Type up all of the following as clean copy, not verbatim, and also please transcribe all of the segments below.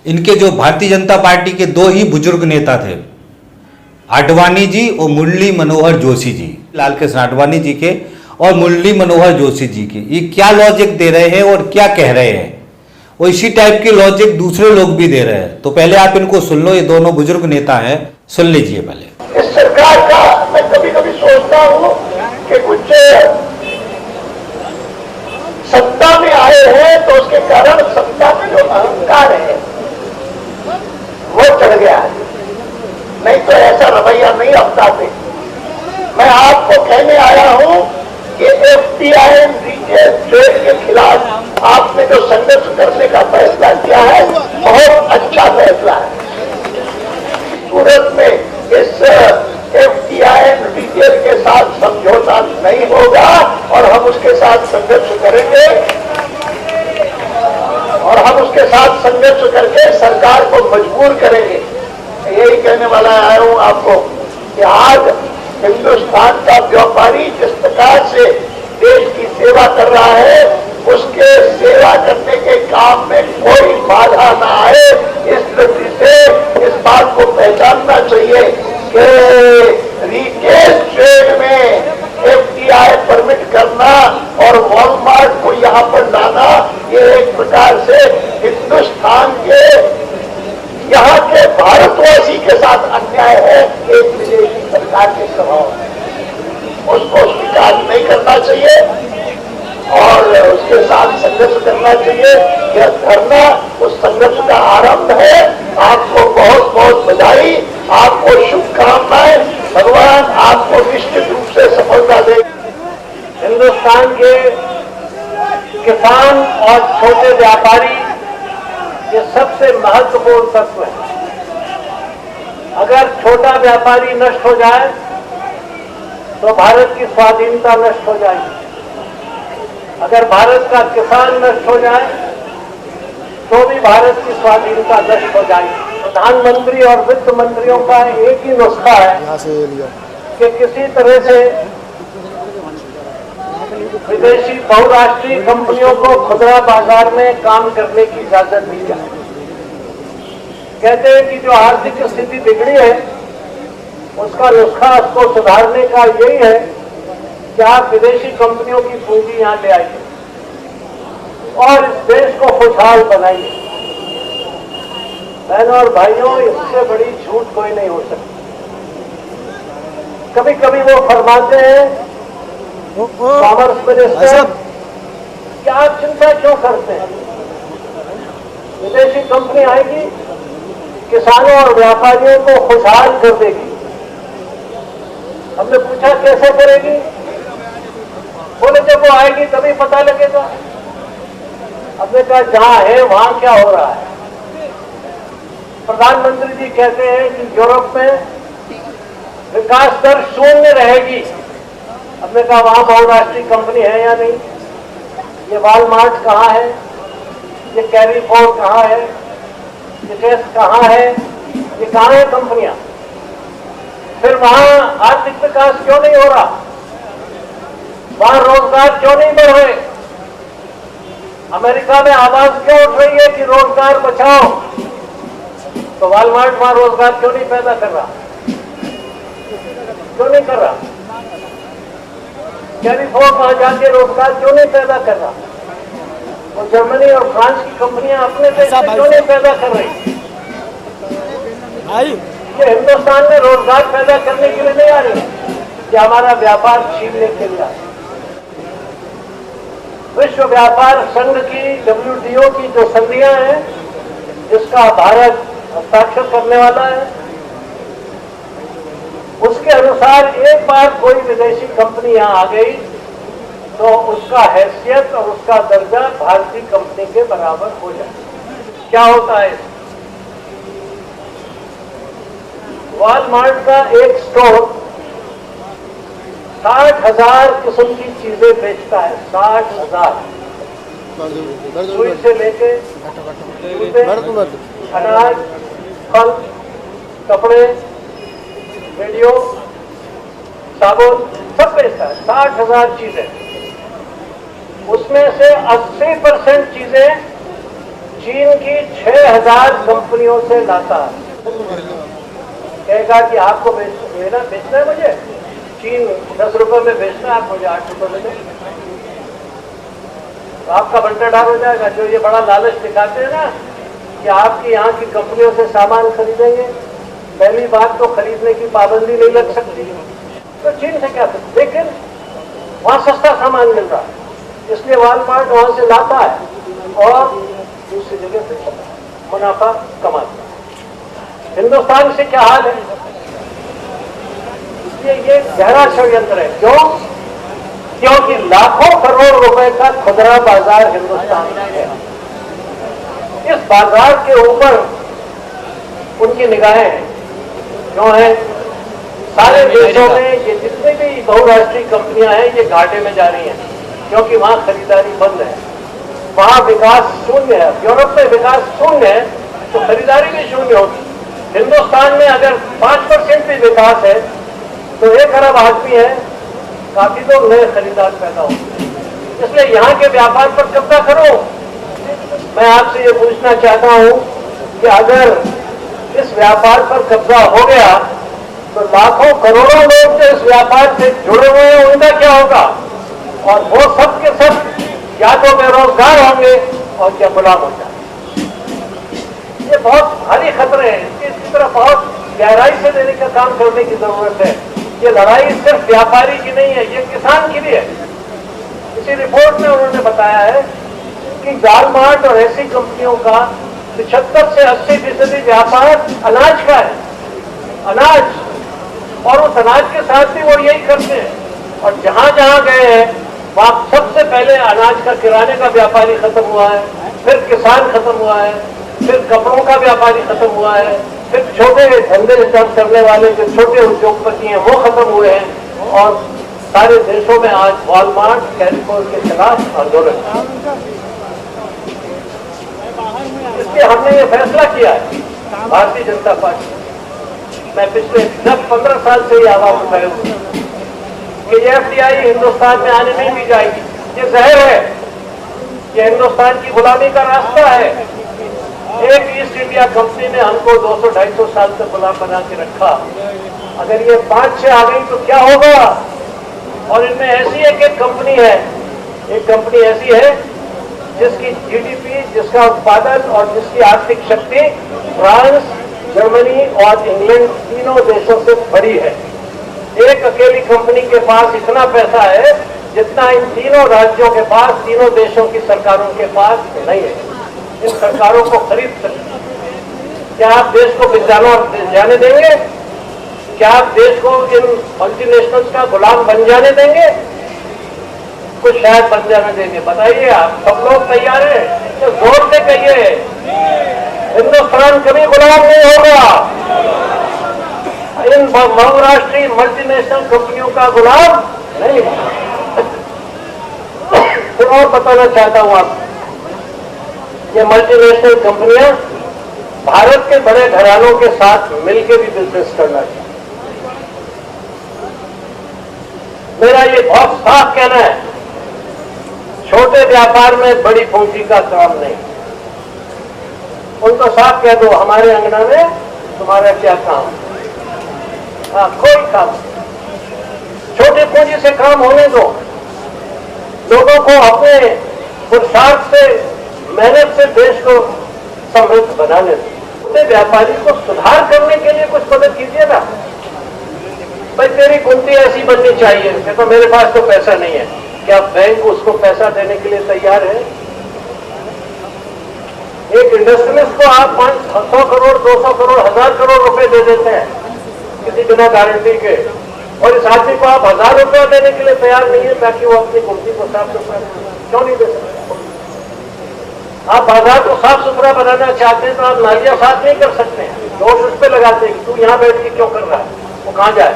इनके जो भारतीय जनता पार्टी के दो ही बुजुर्ग नेता थे, आडवाणी जी और मुरली मनोहर जोशी जी, लाल कृष्ण आडवाणी जी के और मुरली मनोहर जोशी जी के, ये क्या लॉजिक दे रहे हैं और क्या कह रहे हैं, और इसी टाइप की लॉजिक दूसरे लोग भी दे रहे हैं। तो पहले आप इनको सुन लो, ये दोनों बुजुर्ग नेता हैं, सुन लीजिए पहले। इस सरकार का मैं कभी कभी सोचता हूं कि कुछ सत्ता में आए हैं तो उसके कारण सत्ता में जो अहंकार है वो चढ़ गया है, नहीं तो ऐसा रवैया नहीं अपनाते। मैं आपको कहने आया हूं कि एफडीआई रिटेल ट्रेड के खिलाफ आपने जो संघर्ष करने का फैसला किया है बहुत अच्छा फैसला है। सूरत में इस एफडीआई रिटेल के साथ समझौता नहीं होगा और हम उसके साथ संघर्ष करेंगे और हम उसके साथ संघर्ष करके सरकार को मजबूर करेंगे। यही कहने वाला आया हूं आपको कि आज हिंदुस्तान का व्यापारी जिस प्रकार से देश की सेवा कर रहा है, उसके सेवा करने के काम में कोई बाधा ना आए, इस दृष्टि से इस बात को पहचानना चाहिए कि रिटेल ट्रेड में एफडीआई परमिट करना और वॉलमार्ट को यहां पर लाना, ये एक प्रकार से हिंदुस्तान के यहाँ के भारतवासी के साथ अन्याय है। एक विदेशी सरकार के स्वभाव उसको स्वीकार नहीं करना चाहिए और उसके साथ संघर्ष करना चाहिए। यह धरना उस संघर्ष का आरंभ है। आपको बहुत बहुत बधाई, आपको शुभकामनाएं, भगवान आपको निश्चित रूप से सफलता दे। हिंदुस्तान के किसान और छोटे व्यापारी ये सबसे महत्वपूर्ण तत्व है। अगर छोटा व्यापारी नष्ट हो जाए तो भारत की स्वाधीनता नष्ट हो जाएगी। अगर भारत का किसान नष्ट हो जाए तो भी भारत की स्वाधीनता नष्ट हो जाएगी। प्रधानमंत्री और वित्त मंत्रियों का एक ही नुस्खा है कि किसी तरह से विदेशी बहुराष्ट्रीय कंपनियों को खुदरा बाजार में काम करने की इजाजत दी जाए। कहते हैं कि जो आर्थिक स्थिति बिगड़ी है उसका नुस्खा उसको सुधारने का यही है कि आप विदेशी कंपनियों की पूंजी यहां ले आइए और इस देश को खुशहाल बनाइए। बहनों और भाइयों, इससे बड़ी झूठ कोई नहीं हो सकती। कभी कभी वो फरमाते हैं कॉमर्स मिनिस्टर कि आप चिंता क्यों करते हैं, विदेशी कंपनी आएगी किसानों और व्यापारियों को खुशहाल कर देगी। हमने पूछा कैसे करेगी, बोले जब वो आएगी तभी पता लगेगा। हमने कहा जहां है वहां क्या हो रहा है। प्रधानमंत्री जी कहते हैं कि यूरोप में विकास दर 0 रहेगी। हमने कहा वहां बहुराष्ट्रीय कंपनी है या नहीं, ये वॉलमार्ट कहाँ है, ये कैरीफोर कहाँ है, ये टेस्ट कहाँ है, ये कहाँ है कंपनियां। फिर वहां आर्थिक विकास क्यों नहीं हो रहा, वहां रोजगार क्यों नहीं बढ़ रहे। अमेरिका में आवाज क्यों उठ रही है कि रोजगार बचाओ, तो वॉलमार्ट वहां रोजगार क्यों नहीं पैदा कर रहा, क्यों नहीं कर रहा। कैरीफोर वहां जाके रोजगार क्यों नहीं पैदा कर रहा, और जर्मनी और फ्रांस की कंपनियां अपने देश में क्यों नहीं पैदा कर रही। ये हिंदुस्तान में रोजगार पैदा करने के लिए नहीं आ रही, ये हमारा व्यापार छीनने के लिए आ रही। विश्व व्यापार संघ की WTO की जो संधियां हैं जिसका भारत हस्ताक्षर करने वाला है, उसके अनुसार एक बार कोई विदेशी कंपनी यहां आ गई तो उसका हैसियत और उसका दर्जा भारतीय कंपनी के बराबर हो जाए। क्या होता है, वॉलमार्ट का एक स्टोर 60,000 किस्म की चीजें बेचता है। 60,000 सुई से लेके अनाज, फल, कपड़े, रेडियो, साबुन सब बेचता है। 60,000 चीजें, उसमें से 80% चीजें चीन की 6000 कंपनियों से लाता है। कहेगा कि आपको बेचना है मुझे, चीन 10 रुपए में बेचना है, आप मुझे 8 रुपए में दें, तो आपका बंटाढार हो जाएगा। जो ये बड़ा लालच दिखाते हैं ना कि आपकी यहाँ की कंपनियों से सामान खरीदेंगे, पहली बात तो खरीदने की पाबंदी नहीं लग सकती, तो चीन से क्या सकते, लेकिन वहाँ सस्ता सामान मिल रहा है, इसलिए वॉलमार्ट वहाँ से लाता है और दूसरी जगह से मुनाफा कमाता है। हिंदुस्तान से क्या हाल है? इसलिए ये गहरा षड्यंत्र है। क्यों? क्योंकि लाखों करोड़ रुपए का खुदरा बाजार हिंदुस्तान में है। इस बाजार के ऊपर उनकी निगाहें हैं। क्यों है? सारे देशों में ये जितनी भी बहुराष्ट्रीय कंपनियां हैं ये घाटे में जा रही हैं, क्योंकि वहां खरीदारी बंद है, वहां विकास शून्य है। यूरोप में विकास शून्य है तो खरीदारी भी शून्य होगी। हिंदुस्तान में अगर 5% भी विकास है तो 1 अरब आदमी है, काफी लोग नए खरीदार पैदा होंगे। इसलिए यहाँ के व्यापार पर कब्जा करो। मैं आपसे ये पूछना चाहता हूँ कि अगर इस व्यापार पर कब्जा हो गया तो लाखों करोड़ों लोग जो इस व्यापार से जुड़े हुए हैं उनका क्या होगा? और वो सब के सब या तो बेरोजगार होंगे और क्या गुलाम हो जाएंगे। ये बहुत भारी खतरे हैं, इसकी तरफ बहुत गहराई से लेने का काम करने की जरूरत है। ये लड़ाई सिर्फ व्यापारी की नहीं है, ये किसान की भी है। इसी रिपोर्ट में उन्होंने बताया है कि वॉलमार्ट और ऐसी कंपनियों का 75 से 80% व्यापार अनाज का है, अनाज, और उस अनाज के साथ भी वो यही करते हैं। और जहां जहां गए हैं वहां सबसे पहले अनाज का किराने का व्यापारी खत्म हुआ है, फिर किसान खत्म हुआ है, फिर कपड़ों का व्यापारी खत्म हुआ है, फिर छोटे धंधे करने वाले जो छोटे उद्योगपति हैं वो खत्म हुए हैं। और सारे देशों में आज वॉलमार्ट, कैरिकोर के खिलाफ आंदोलन। इसलिए हमने ये फैसला किया है, भारतीय जनता पार्टी, मैं पिछले 10-15 साल से ये आवाज उठाए हुए कि ये FDI हिंदुस्तान में आने नहीं दी जाएगी। ये जहर है, ये हिंदुस्तान की गुलामी का रास्ता है। एक ईस्ट इंडिया कंपनी ने हमको 200-250 साल तक गुलाम बना के रखा। अगर ये 5-6 आ गई तो क्या होगा? और इनमें ऐसी एक कंपनी है, एक कंपनी ऐसी है जिसकी GDP, जिसका उत्पादन और जिसकी आर्थिक शक्ति फ्रांस, जर्मनी और इंग्लैंड तीनों देशों से बड़ी है। एक अकेली कंपनी के पास इतना पैसा है जितना इन तीनों राज्यों के पास, तीनों देशों की सरकारों के पास नहीं है। इन सरकारों को खरीद सकते। क्या आप देश को जाने देंगे? क्या आप देश को इन मल्टीनेशनल्स का गुलाम बन जाने देंगे? कुछ शायद बन जाने देंगे। बताइए, आप सब लोग तैयार हैं? तो जोर से कहिए, हिंदुस्तान कभी गुलाम नहीं होगा। इन बहुराष्ट्रीय मल्टीनेशनल कंपनियों का गुलाम नहीं होगा। फिर और बताना चाहता हूं आपको, ये मल्टीनेशनल कंपनियां भारत के बड़े घरानों के साथ मिलकर भी बिजनेस करना चाहिए। मेरा ये बहुत साफ कहना है, छोटे व्यापार में बड़ी पूंजी का काम नहीं। उनको साफ कह दो, हमारे अंगना में तुम्हारा क्या काम? हाँ, कोई काम। छोटी पूंजी से काम होने दो। लोगों को अपने पुरुषार्थ से, मेहनत से देश को समृद्ध बनाने दो। अपने व्यापारी को सुधार करने के लिए कुछ मदद कीजिए ना। भाई तेरी कुंती ऐसी बननी चाहिए, देखो मेरे पास तो पैसा नहीं है, क्या बैंक उसको पैसा देने के लिए तैयार है? एक इंडस्ट्रियलिस्ट को आप 100 करोड़, 200 करोड़, 1000 करोड़ रुपए दे देते हैं किसी बिना गारंटी के, और इस आदमी को आप 1000 रुपया देने के लिए तैयार नहीं है ताकि वो अपनी कुर्सी को साफ सुथरा, क्यों नहीं दे सकते? आप बाजार को साफ सुथरा बनाना चाहते हैं तो आप नालियां साफ नहीं कर सकते हैं, दोष उस पर लगाते हैं तू यहाँ बैठ के क्यों कर रहा है, वो कहाँ जाए?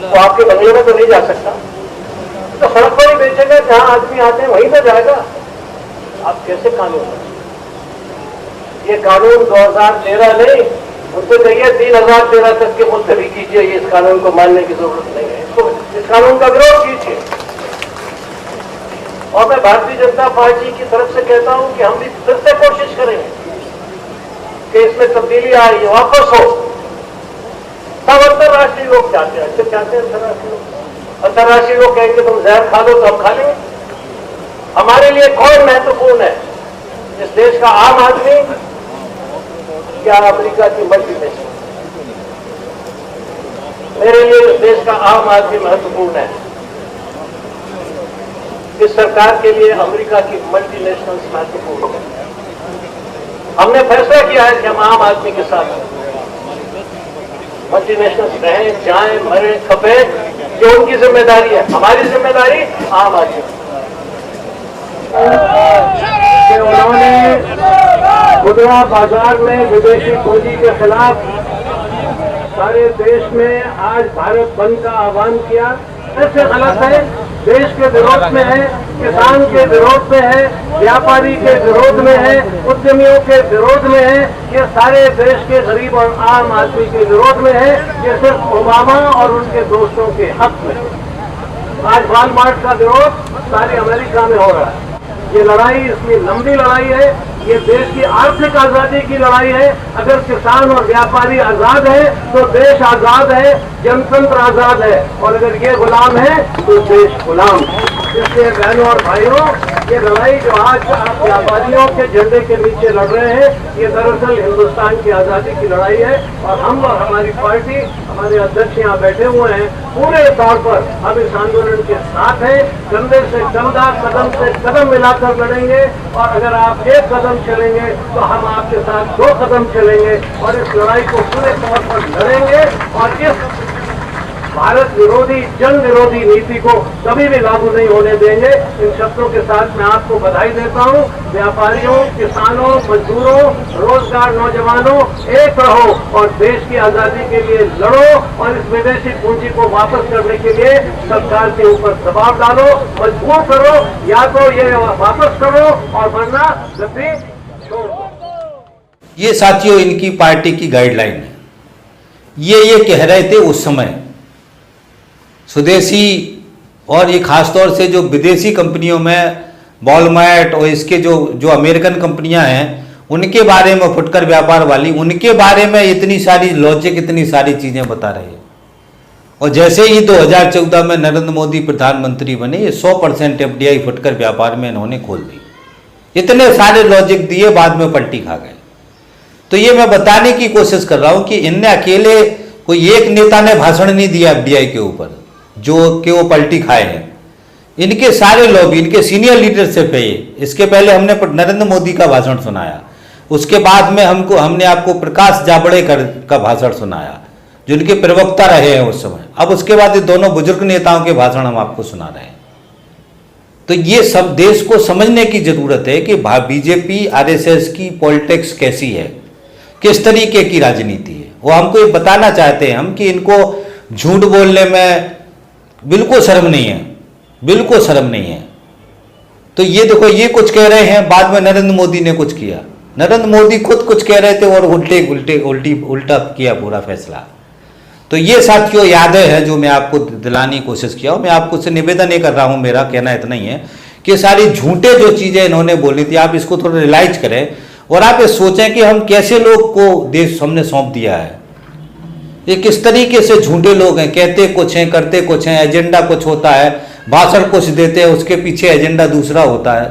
वो आपके बंगले में तो नहीं जा सकता, तो सड़क पर ही बेचेगा, जहां आदमी आते हैं वहीं तो जाएगा। आप कैसे कानून? ये कानून 2013 नहीं, उनसे कहिए 3013 तक के मुल्तवी कीजिए, इस कानून को मानने की जरूरत नहीं है। इसको, इस कानून का विरोध कीजिए। और मैं भारतीय जनता पार्टी की तरफ से कहता हूं कि हम भी फिर से कोशिश करेंगे कि इसमें तब्दीली आई, वापस हो। सब अंतर्राष्ट्रीय लोग चाहते हैं, अच्छे चाहते हैं अंतर्राष्ट्रीय लोग। अंतर्राष्ट्रीय लोग कहेंगे तुम जहर खा लो तो हम खा लेंगे। हमारे लिए कौन महत्वपूर्ण है, इस देश का आम आदमी या अमेरिका की मल्टीनेशनल? मेरे लिए इस देश का आम आदमी महत्वपूर्ण है। इस सरकार के लिए अमेरिका की मल्टीनेशनल महत्वपूर्ण है। हमने फैसला किया है कि हम आम आदमी के साथ हैं। मल्टीनेशनल रहें, जाएं, मरे, खपे, ये उनकी जिम्मेदारी है। हमारी जिम्मेदारी आम आदमी कि उन्होंने खुदरा बाजार में विदेशी पूंजी के खिलाफ सारे देश में आज भारत बंद का आह्वान किया। ऐसे गलत है, देश के विरोध में है, किसान के विरोध में है, व्यापारी के विरोध में है, उद्यमियों के विरोध में है, ये सारे देश के गरीब और आम आदमी के विरोध में है। ये सिर्फ ओबामा और उनके दोस्तों के हक में। आज वॉलमार्ट का विरोध सारे अमेरिका में हो रहा है। ये लड़ाई इतनी लंबी लड़ाई है, ये देश की आर्थिक आजादी की लड़ाई है। अगर किसान और व्यापारी आजाद है तो देश आजाद है, जनतंत्र आजाद है, और अगर ये गुलाम है तो देश गुलाम है। इसलिए बहनों और भाइयों, ये लड़ाई जो आज आप व्यापारियों के झंडे के नीचे लड़ रहे हैं, ये दरअसल हिंदुस्तान की आजादी की लड़ाई है। और हम और हमारी पार्टी, हमारे अध्यक्ष यहाँ बैठे हुए हैं, पूरे तौर पर हम इस आंदोलन के साथ हैं। कंधे से कंधा, कदम से कदम मिलाकर लड़ेंगे, और अगर आप एक कदम चलेंगे तो हम आपके साथ 2 कदम चलेंगे, और इस लड़ाई को पूरे तौर पर लड़ेंगे। और इस भारत विरोधी, जन विरोधी नीति को कभी भी लागू नहीं होने देंगे। इन शब्दों के साथ मैं आपको बधाई देता हूं। व्यापारियों, किसानों, मजदूरों, रोजगार, नौजवानों, एक रहो और देश की आजादी के लिए लड़ो, और इस विदेशी पूंजी को वापस करने के लिए सरकार के ऊपर दबाव डालो, मजबूर करो, या तो ये वापस करो और वरना गद्दी छोड़ दो। ये साथियों इनकी पार्टी की गाइडलाइन है। ये कह रहे थे उस समय स्वदेशी और ये खासतौर से जो विदेशी कंपनियों में वॉलमार्ट और इसके जो अमेरिकन कंपनियां हैं उनके बारे में, फुटकर व्यापार वाली, उनके बारे में इतनी सारी लॉजिक, इतनी सारी चीज़ें बता रहे हैं। और जैसे ही 2014 में नरेंद्र मोदी प्रधानमंत्री बने, ये 100% FDI फुटकर व्यापार में इन्होंने खोल दी। इतने सारे लॉजिक दिए, बाद में पलटी खा गए। तो ये मैं बताने की कोशिश कर रहा हूँ कि इनने अकेले, कोई एक नेता ने भाषण नहीं दिया FDI के ऊपर जो कि वो पलटी खाए हैं। इनके सारे लॉबी, इनके सीनियर लीडरशिप है ये। इसके पहले हमने नरेंद्र मोदी का भाषण सुनाया, उसके बाद में हमने आपको प्रकाश जावड़ेकर का भाषण सुनाया जो उनके प्रवक्ता रहे हैं उस समय। अब उसके बाद ये दोनों बुजुर्ग नेताओं के भाषण हम आपको सुना रहे हैं। तो ये सब देश को समझने की जरूरत है कि बीजेपी RSS की पॉलिटिक्स कैसी है, किस तरीके की राजनीति है। वो हमको ये बताना चाहते हैं हम कि इनको झूठ बोलने में बिल्कुल शर्म नहीं है, बिल्कुल शर्म नहीं है। तो ये देखो, ये कुछ कह रहे हैं, बाद में नरेंद्र मोदी ने कुछ किया। नरेंद्र मोदी खुद कुछ कह रहे थे और उल्टा किया पूरा फैसला। तो ये साथियों यादें हैं जो मैं आपको दिलाने की कोशिश किया हूँ। मैं आपको से निवेदन नहीं कर रहा हूँ, मेरा कहना इतना ही है कि सारी झूठे जो चीज़ें इन्होंने बोली थी, आप इसको थोड़ा रियलाइज करें और आप ये सोचें कि हम कैसे लोग को देश हमने सौंप दिया है। ये किस तरीके से झूठे लोग हैं, कहते कुछ हैं, करते कुछ हैं, एजेंडा कुछ होता है, भाषण कुछ देते हैं, उसके पीछे एजेंडा दूसरा होता है।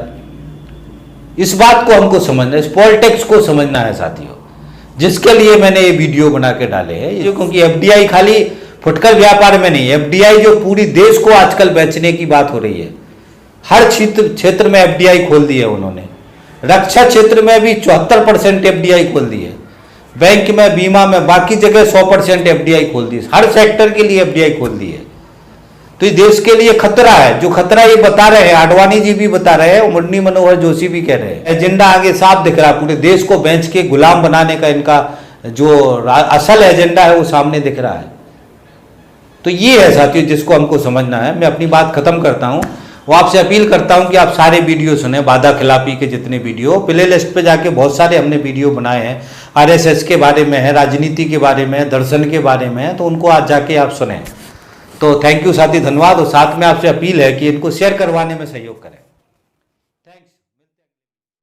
इस बात को हमको समझना है, इस पॉलिटिक्स को समझना है साथियों, जिसके लिए मैंने ये वीडियो बना के डाले हैं। ये क्योंकि FDI खाली फुटकर व्यापार में नहीं, FDI जो पूरी देश को आजकल बेचने की बात हो रही है। हर क्षेत्र में FDI खोल दी है उन्होंने। रक्षा क्षेत्र में भी 74% FDI खोल दी है, बैंक में, बीमा में, बाकी जगह 100% FDI खोल दी, हर सेक्टर के लिए FDI खोल दी है। तो ये देश के लिए खतरा है। जो खतरा ये बता रहे हैं, आडवाणी जी भी बता रहे हैं, मुरली मनोहर जोशी भी कह रहे हैं। एजेंडा आगे साफ दिख रहा है, पूरे देश को बेच के गुलाम बनाने का इनका जो असल एजेंडा है वो सामने दिख रहा है। तो ये है साथियों जिसको हमको समझना है। मैं अपनी बात खत्म करता हूँ। वो आपसे अपील करता हूं कि आप सारे वीडियो सुने, वादा खिलाफी के जितने वीडियो, प्ले लिस्ट पे जाके बहुत सारे हमने वीडियो बनाए हैं, RSS के बारे में है, राजनीति के बारे में, दर्शन के बारे में है, तो उनको आज जाके आप सुने। तो थैंक यू साथी, धन्यवाद। और साथ में आपसे अपील है कि इनको शेयर करवाने में सहयोग करें।